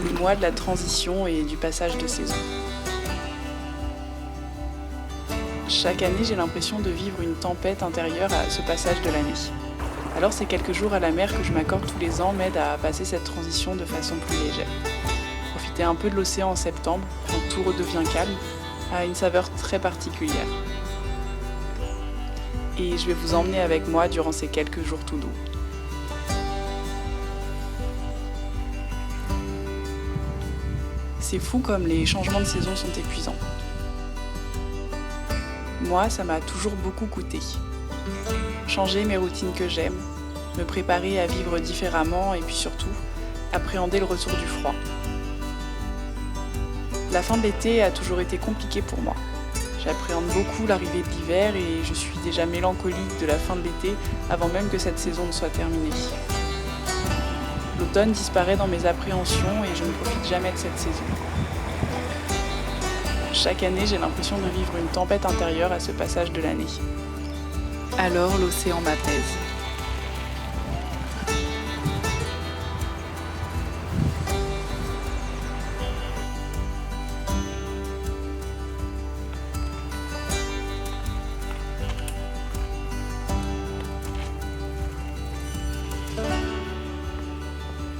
le mois de la transition et du passage de saison. Chaque année, j'ai l'impression de vivre une tempête intérieure à ce passage de l'année. Alors ces quelques jours à la mer que je m'accorde tous les ans m'aident à passer cette transition de façon plus légère. Profiter un peu de l'océan en septembre, quand tout redevient calme, a une saveur très particulière. Et je vais vous emmener avec moi durant ces quelques jours tout doux. C'est fou comme les changements de saison sont épuisants. Moi, ça m'a toujours beaucoup coûté. Changer mes routines que j'aime, me préparer à vivre différemment et puis surtout, appréhender le retour du froid. La fin de l'été a toujours été compliquée pour moi. J'appréhende beaucoup l'arrivée de l'hiver et je suis déjà mélancolique de la fin de l'été avant même que cette saison ne soit terminée. L'automne disparaît dans mes appréhensions et je ne profite jamais de cette saison. Chaque année, j'ai l'impression de vivre une tempête intérieure à ce passage de l'année. Alors l'océan m'apaise.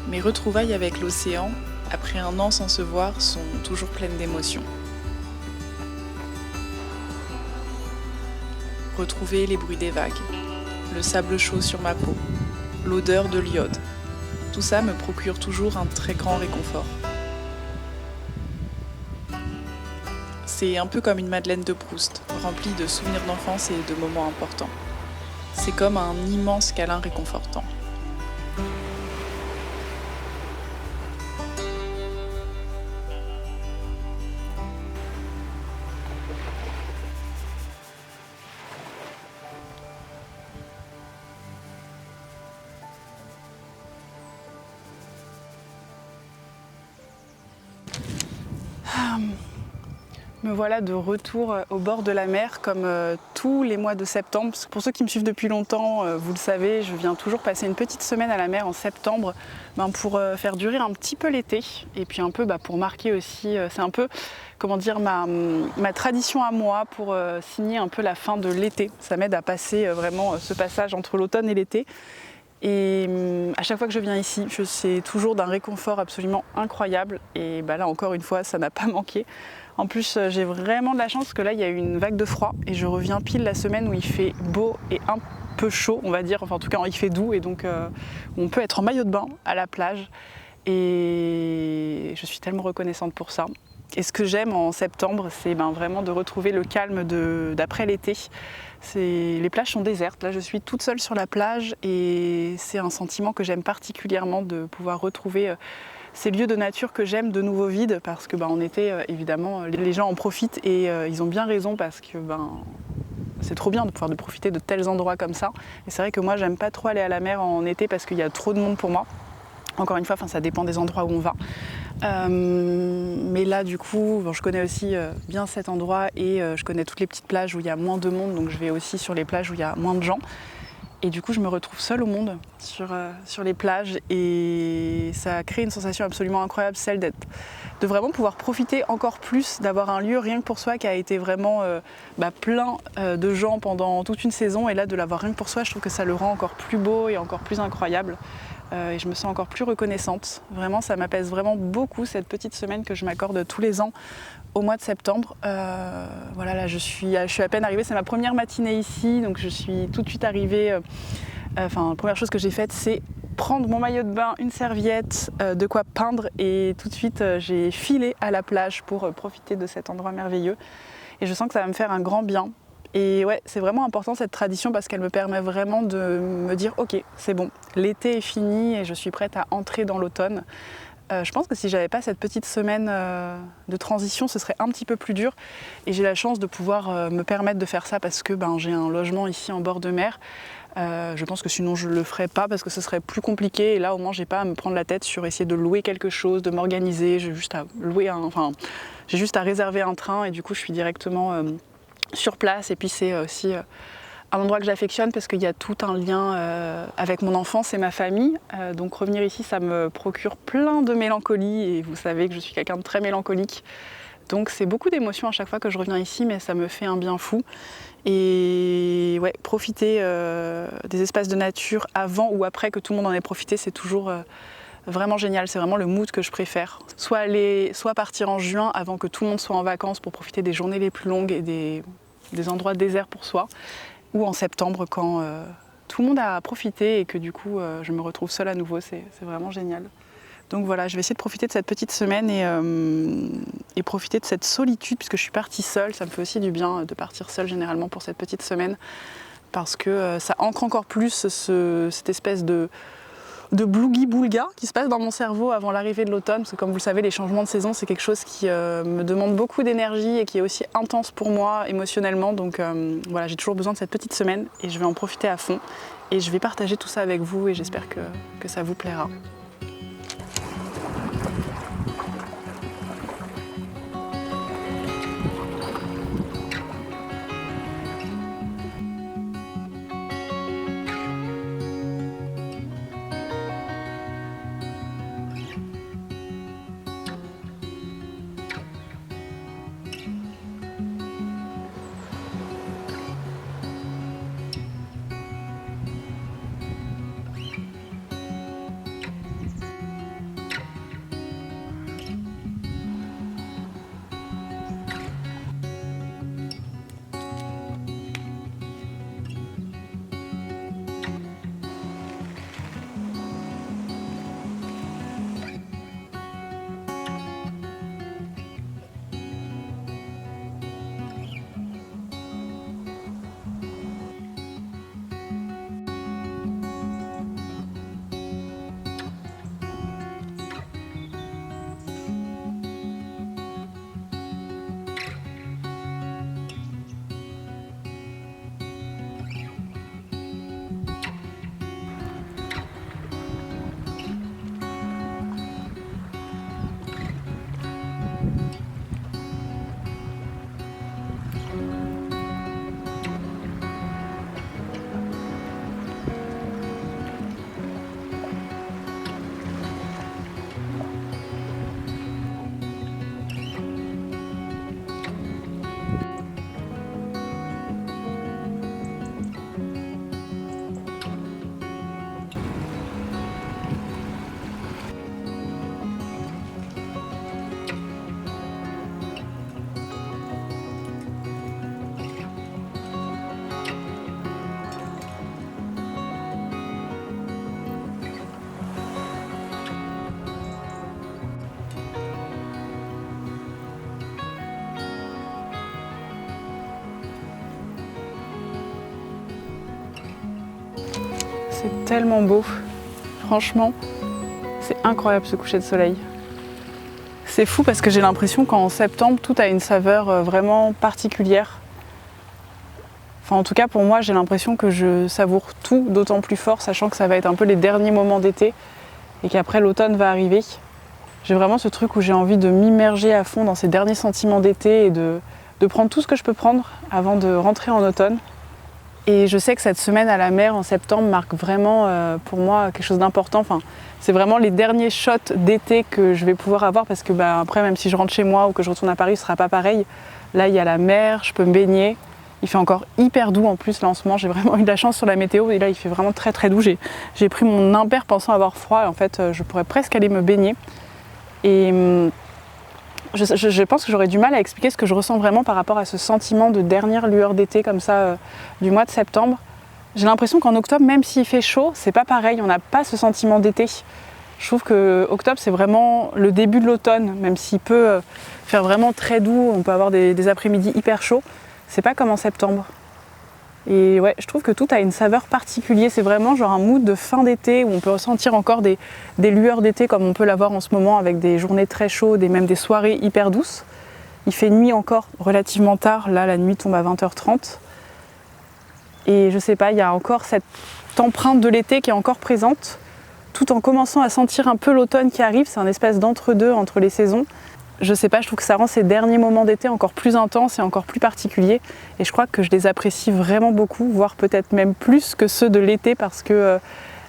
Mes retrouvailles avec l'océan, après un an sans se voir, sont toujours pleines d'émotions. Retrouver les bruits des vagues, le sable chaud sur ma peau, l'odeur de l'iode. Tout ça me procure toujours un très grand réconfort. C'est un peu comme une Madeleine de Proust, remplie de souvenirs d'enfance et de moments importants. C'est comme un immense câlin réconfortant. Me voilà de retour au bord de la mer comme tous les mois de septembre. Pour ceux qui me suivent depuis longtemps, vous le savez, je viens toujours passer une petite semaine à la mer en septembre pour faire durer un petit peu l'été et puis un peu pour marquer aussi, c'est un peu ma tradition à moi pour signer un peu la fin de l'été. Ça m'aide à passer vraiment ce passage entre l'automne et l'été. Et à chaque fois que je viens ici, c'est toujours d'un réconfort absolument incroyable. Et là encore une fois, ça n'a pas manqué. En plus, j'ai vraiment de la chance parce que là, il y a eu une vague de froid et je reviens pile la semaine où il fait beau et un peu chaud, on va dire. Enfin, en tout cas, il fait doux et donc on peut être en maillot de bain à la plage. Et je suis tellement reconnaissante pour ça. Et ce que j'aime en septembre, c'est vraiment de retrouver le calme d'après l'été. Les plages sont désertes. Là, je suis toute seule sur la plage et c'est un sentiment que j'aime particulièrement de pouvoir retrouver ces lieux de nature que j'aime de nouveau vides parce que en été, évidemment, les gens en profitent et ils ont bien raison parce que c'est trop bien de pouvoir profiter de tels endroits comme ça. Et c'est vrai que moi, j'aime pas trop aller à la mer en été parce qu'il y a trop de monde pour moi. Encore une fois, ça dépend des endroits où on va. Mais là, du coup, je connais aussi bien cet endroit et je connais toutes les petites plages où il y a moins de monde, donc je vais aussi sur les plages où il y a moins de gens. Et du coup, je me retrouve seule au monde sur les plages et ça crée une sensation absolument incroyable, celle de vraiment pouvoir profiter encore plus, d'avoir un lieu rien que pour soi qui a été vraiment plein de gens pendant toute une saison. Et là, de l'avoir rien que pour soi, je trouve que ça le rend encore plus beau et encore plus incroyable. Et je me sens encore plus reconnaissante. Vraiment, ça m'apaise vraiment beaucoup cette petite semaine que je m'accorde tous les ans au mois de septembre. Là, je suis à peine arrivée, c'est ma première matinée ici, donc je suis tout de suite arrivée. La première chose que j'ai faite, c'est prendre mon maillot de bain, une serviette, de quoi peindre, et tout de suite, j'ai filé à la plage pour profiter de cet endroit merveilleux. Et je sens que ça va me faire un grand bien. Et ouais, c'est vraiment important cette tradition parce qu'elle me permet vraiment de me dire ok, c'est bon, l'été est fini et je suis prête à entrer dans l'automne. Je pense que si j'avais pas cette petite semaine de transition, ce serait un petit peu plus dur. Et j'ai la chance de pouvoir me permettre de faire ça parce que j'ai un logement ici en bord de mer. Je pense que sinon je le ferais pas parce que ce serait plus compliqué. Et là au moins j'ai pas à me prendre la tête sur essayer de louer quelque chose, de m'organiser. J'ai juste à réserver un train et du coup je suis directement sur place et puis c'est aussi un endroit que j'affectionne parce qu'il y a tout un lien avec mon enfance et ma famille. Donc revenir ici, ça me procure plein de mélancolie et vous savez que je suis quelqu'un de très mélancolique. Donc c'est beaucoup d'émotions à chaque fois que je reviens ici, mais ça me fait un bien fou. Et ouais, profiter des espaces de nature avant ou après que tout le monde en ait profité, c'est toujours vraiment génial. C'est vraiment le mood que je préfère. Soit partir en juin avant que tout le monde soit en vacances pour profiter des journées les plus longues et des endroits déserts pour soi, ou en septembre quand tout le monde a profité et que du coup je me retrouve seule à nouveau. C'est vraiment génial. Donc voilà, je vais essayer de profiter de cette petite semaine et profiter de cette solitude puisque je suis partie seule. Ça me fait aussi du bien de partir seule généralement pour cette petite semaine parce que ça ancre encore plus cette espèce de blougi-boulga qui se passe dans mon cerveau avant l'arrivée de l'automne. Parce que comme vous le savez, les changements de saison, c'est quelque chose qui me demande beaucoup d'énergie et qui est aussi intense pour moi émotionnellement. Donc voilà, j'ai toujours besoin de cette petite semaine et je vais en profiter à fond. Et je vais partager tout ça avec vous et j'espère que ça vous plaira. C'est tellement beau, franchement, c'est incroyable ce coucher de soleil. C'est fou parce que j'ai l'impression qu'en septembre, tout a une saveur vraiment particulière. Enfin, en tout cas, pour moi, j'ai l'impression que je savoure tout d'autant plus fort, sachant que ça va être un peu les derniers moments d'été et qu'après l'automne va arriver. J'ai vraiment ce truc où j'ai envie de m'immerger à fond dans ces derniers sentiments d'été et de prendre tout ce que je peux prendre avant de rentrer en automne. Et je sais que cette semaine à la mer en septembre marque vraiment pour moi quelque chose d'important. Enfin, c'est vraiment les derniers shots d'été que je vais pouvoir avoir parce que après, même si je rentre chez moi ou que je retourne à Paris, ce ne sera pas pareil. Là, il y a la mer, je peux me baigner. Il fait encore hyper doux en plus là en ce moment. J'ai vraiment eu de la chance sur la météo et là, il fait vraiment très très doux. J'ai pris mon impair pensant avoir froid et en fait, je pourrais presque aller me baigner. Et je pense que j'aurais du mal à expliquer ce que je ressens vraiment par rapport à ce sentiment de dernière lueur d'été comme ça du mois de septembre. J'ai l'impression qu'en octobre, même s'il fait chaud, c'est pas pareil, on n'a pas ce sentiment d'été. Je trouve que octobre c'est vraiment le début de l'automne, même s'il peut faire vraiment très doux, on peut avoir des après-midi hyper chauds, c'est pas comme en septembre. Et ouais, je trouve que tout a une saveur particulière, c'est vraiment genre un mood de fin d'été où on peut ressentir encore des lueurs d'été comme on peut l'avoir en ce moment avec des journées très chaudes et même des soirées hyper douces. Il fait nuit encore relativement tard, là la nuit tombe à 20h30. Et je sais pas, il y a encore cette empreinte de l'été qui est encore présente, tout en commençant à sentir un peu l'automne qui arrive, c'est un espèce d'entre-deux entre les saisons. Je sais pas, je trouve que ça rend ces derniers moments d'été encore plus intenses et encore plus particuliers. Et je crois que je les apprécie vraiment beaucoup, voire peut-être même plus que ceux de l'été parce que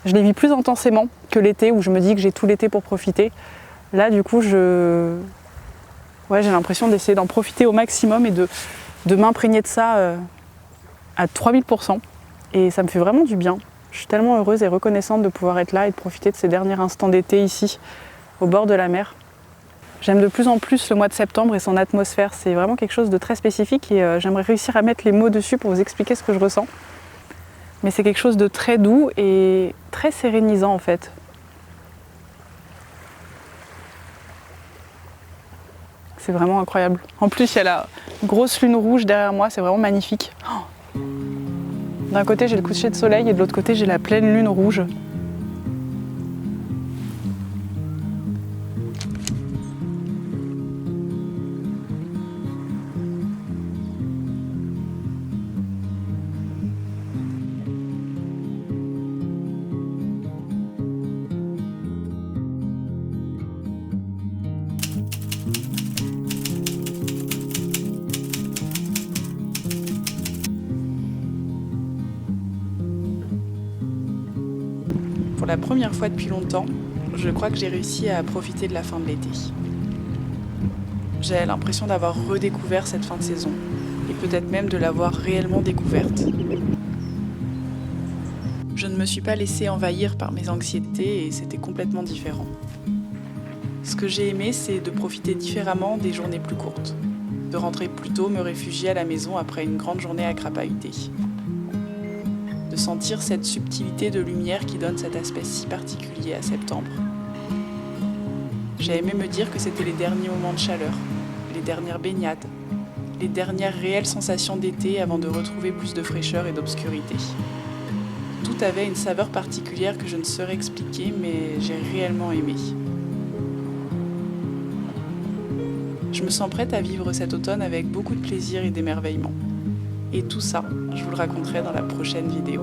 je les vis plus intensément que l'été où je me dis que j'ai tout l'été pour profiter. Là, du coup, j'ai l'impression d'essayer d'en profiter au maximum et de m'imprégner de ça à 3000%. Et ça me fait vraiment du bien. Je suis tellement heureuse et reconnaissante de pouvoir être là et de profiter de ces derniers instants d'été ici, au bord de la mer. J'aime de plus en plus le mois de septembre et son atmosphère. C'est vraiment quelque chose de très spécifique et j'aimerais réussir à mettre les mots dessus pour vous expliquer ce que je ressens. Mais c'est quelque chose de très doux et très sérénisant en fait. C'est vraiment incroyable. En plus, il y a la grosse lune rouge derrière moi, c'est vraiment magnifique. Oh, d'un côté, j'ai le coucher de soleil et de l'autre côté, j'ai la pleine lune rouge. Pour la première fois depuis longtemps, je crois que j'ai réussi à profiter de la fin de l'été. J'ai l'impression d'avoir redécouvert cette fin de saison, et peut-être même de l'avoir réellement découverte. Je ne me suis pas laissée envahir par mes anxiétés et c'était complètement différent. Ce que j'ai aimé, c'est de profiter différemment des journées plus courtes, de rentrer plus tôt me réfugier à la maison après une grande journée à crapahuter. De sentir cette subtilité de lumière qui donne cet aspect si particulier à septembre. J'ai aimé me dire que c'était les derniers moments de chaleur, les dernières baignades, les dernières réelles sensations d'été avant de retrouver plus de fraîcheur et d'obscurité. Tout avait une saveur particulière que je ne saurais expliquer, mais j'ai réellement aimé. Je me sens prête à vivre cet automne avec beaucoup de plaisir et d'émerveillement. Et tout ça, je vous le raconterai dans la prochaine vidéo.